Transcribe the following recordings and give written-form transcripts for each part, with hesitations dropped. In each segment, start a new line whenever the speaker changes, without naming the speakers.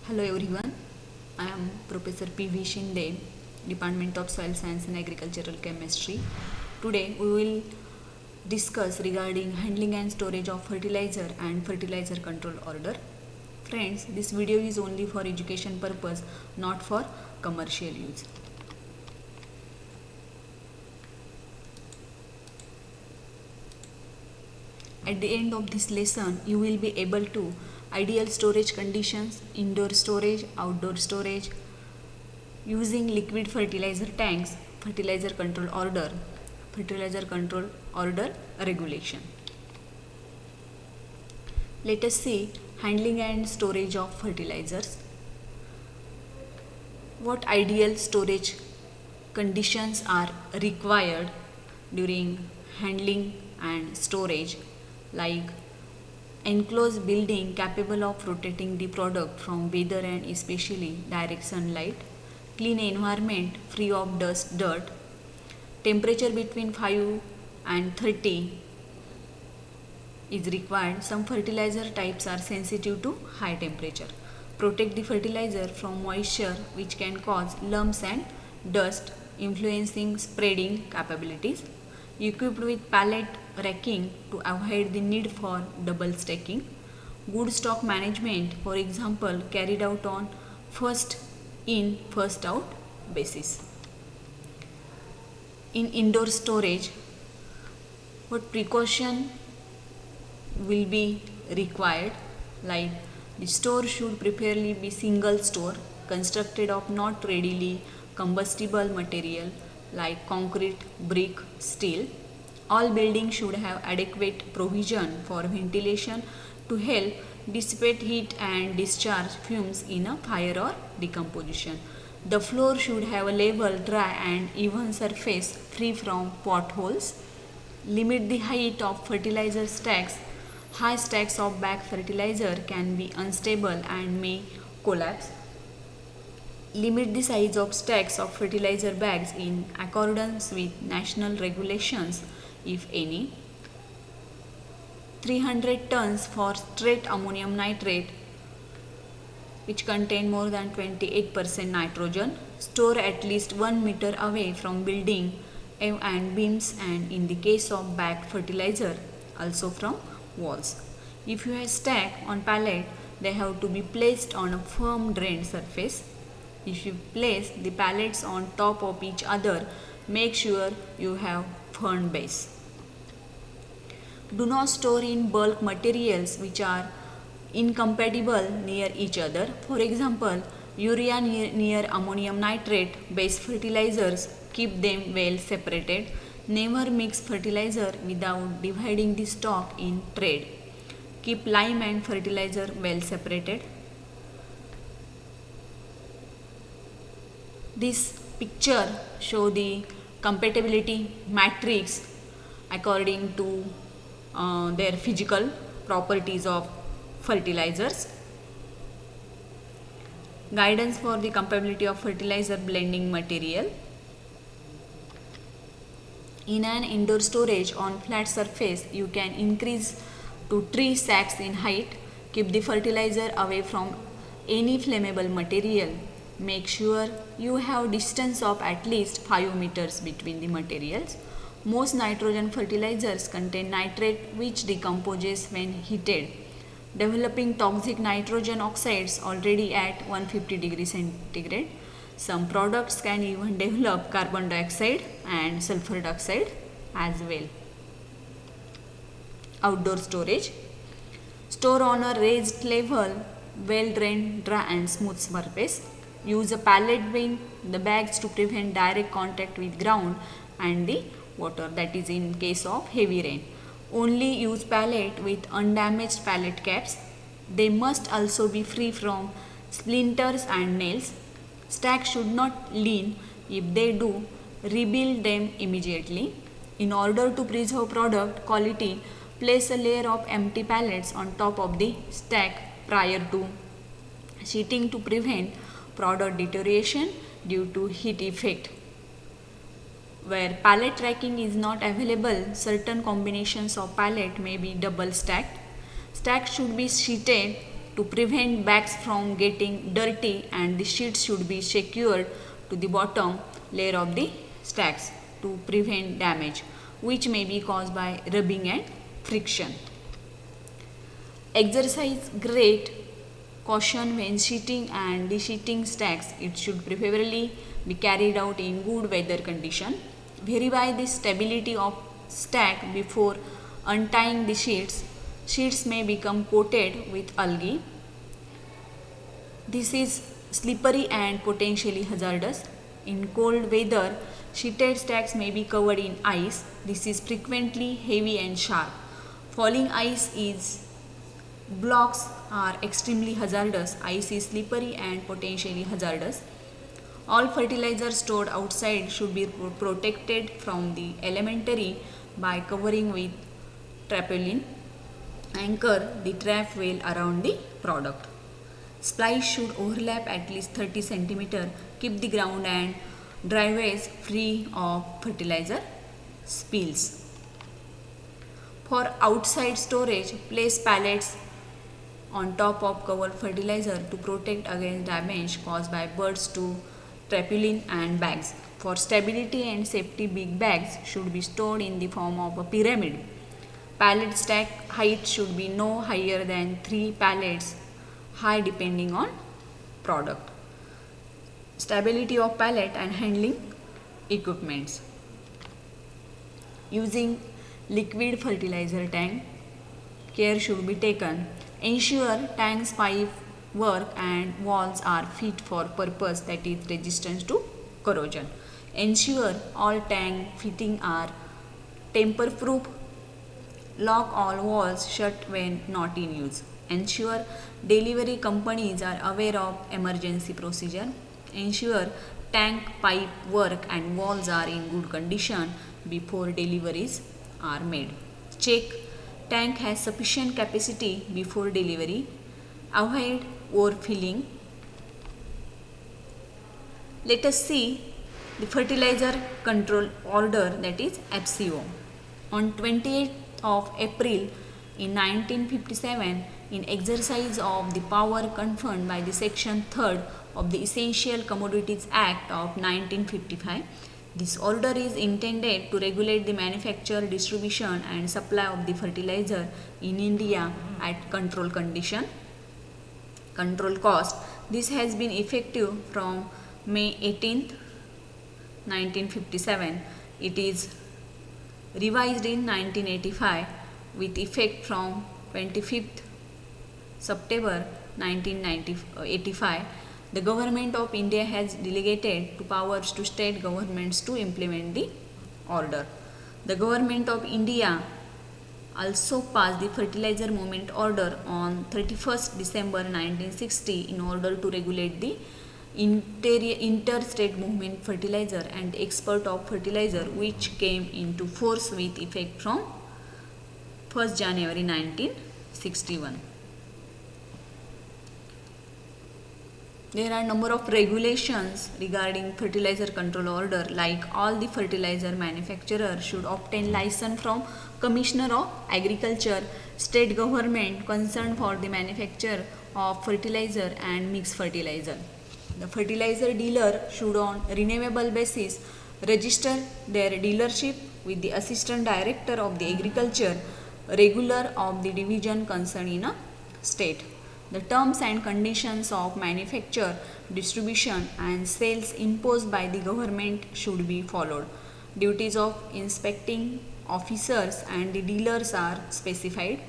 Hello everyone, I am Professor P.V. Shinde, Department of Soil Science and Agricultural Chemistry. Today we will discuss regarding handling and storage of fertilizer and fertilizer control order. Friends, this video is only for education purpose, not for commercial use. At the end of this lesson, you will be able to ideal storage conditions, indoor storage, outdoor storage, using liquid fertilizer tanks, fertilizer control order regulation. Let us see handling and storage of fertilizers. What ideal storage conditions are required during handling and storage, like enclosed building capable of rotating the product from weather and especially direct sunlight, clean environment free of dust, dirt, temperature between 5 and 30 is required. Some fertilizer types are sensitive to high temperature. Protect the fertilizer from moisture which can cause lumps and dust influencing spreading capabilities. Equipped with pallet racking to avoid the need for double stacking. Good stock management, for example, carried out on first in, first out basis. In indoor storage, what precaution will be required? Like the store should preferably be single store constructed of not readily combustible material like concrete, brick, steel. All buildings should have adequate provision for ventilation to help dissipate heat and discharge fumes in a fire or decomposition. The floor should have a level, dry and even surface free from potholes. Limit the height of fertilizer stacks. High stacks of bag fertilizer can be unstable and may collapse. Limit the size of stacks of fertilizer bags in accordance with national regulations, if any. 300 tons for straight ammonium nitrate, which contain more than 28% nitrogen. Store at least 1 meter away from building and beams, and in the case of bag fertilizer, also from walls. If you have stack on pallet, they have to be placed on a firm drained surface. If you place the pallets on top of each other, make sure you have firm base. Do not store in bulk materials which are incompatible near each other. For example, urea near ammonium nitrate based fertilizers, keep them well separated. Never mix fertilizer without dividing the stock in trade. Keep lime and fertilizer well separated. This picture shows the compatibility matrix according to their physical properties of fertilizers. Guidance for the compatibility of fertilizer blending material. In an indoor storage on flat surface, you can increase to 3 sacks in height. Keep the fertilizer away from any flammable material. Make sure you have distance of at least 5 meters between the materials. Most nitrogen fertilizers contain nitrate which decomposes when heated, developing toxic nitrogen oxides already at 150 degrees centigrade. Some products can even develop carbon dioxide and sulfur dioxide as well. Outdoor storage. Store on a raised level, well drained, dry and smooth surface. Use a pallet bin, the bags to prevent direct contact with ground and the water, that is in case of heavy rain. Only use pallet with undamaged pallet caps. They must also be free from splinters and nails. Stacks should not lean. If they do, rebuild them immediately. In order to preserve product quality, place a layer of empty pallets on top of the stack prior to sheeting to prevent product deterioration due to heat effect. Where pallet racking is not available, certain combinations of pallet may be double stacked. Stacks should be sheeted to prevent bags from getting dirty, and the sheets should be secured to the bottom layer of the stacks to prevent damage, which may be caused by rubbing and friction. Exercise great caution when sheeting and de-sheeting stacks. It should preferably be carried out in good weather condition. Verify the stability of stack before untying the sheets. Sheets may become coated with algae. This is slippery and potentially hazardous. In cold weather, sheeted stacks may be covered in ice. This is frequently heavy and sharp. Falling ice blocks are extremely hazardous. Ice is slippery and potentially hazardous. All fertilizer stored outside should be protected from the elementary by covering with tarpaulin. Anchor the trap well around the product. Splice should overlap at least 30 cm. Keep the ground and driveways free of fertilizer spills. For outside storage, place pallets on top of covered fertilizer to protect against damage caused by birds to tarpaulin and bags. For stability and safety, big bags should be stored in the form of a pyramid. Pallet stack height should be no higher than 3 pallets high depending on product. Stability of pallet and handling equipments. Using liquid fertilizer tank, care should be taken. Ensure tanks, pipe work and walls are fit for purpose, that is resistant to corrosion. Ensure all tank fitting are tamper proof. Lock all walls shut when not in use. Ensure delivery companies are aware of emergency procedure. Ensure tank, pipe work and walls are in good condition before deliveries are made. Check tank has sufficient capacity before delivery. Avoid overfilling. Let us see the fertilizer control order, that is FCO. On 28th of April in 1957, in exercise of the power conferred by the Section 3rd of the Essential Commodities Act of 1955, this order is intended to regulate the manufacture, distribution and supply of the fertilizer in India at control cost. This has been effective from May 18th, 1957. It is revised in 1985 with effect from 25th September 1985. The Government of India has delegated to powers to state governments to implement the order. The Government of India also passed the Fertilizer Movement Order on 31st December 1960 in order to regulate the interstate movement fertilizer and export of fertilizer, which came into force with effect from 1st January 1961. There are number of regulations regarding fertilizer control order, like all the fertilizer manufacturers should obtain license from Commissioner of Agriculture, state government concerned for the manufacture of fertilizer and mixed fertilizer. The fertilizer dealer should on renewable basis register their dealership with the Assistant Director of the Agriculture, regular of the division concerned in a state. The terms and conditions of manufacture, distribution and sales imposed by the government should be followed. Duties of inspecting officers and the dealers are specified.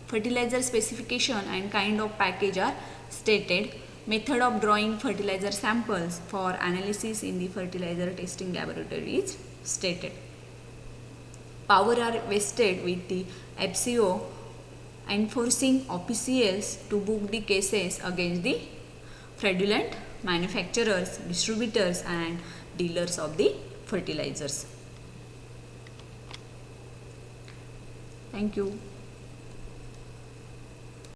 Fertilizer specification and kind of package are stated. Method of drawing fertilizer samples for analysis in the fertilizer testing laboratory is stated. Power are vested with the FCO enforcing officials to book the cases against the fraudulent manufacturers, distributors and dealers of the fertilizers. Thank you.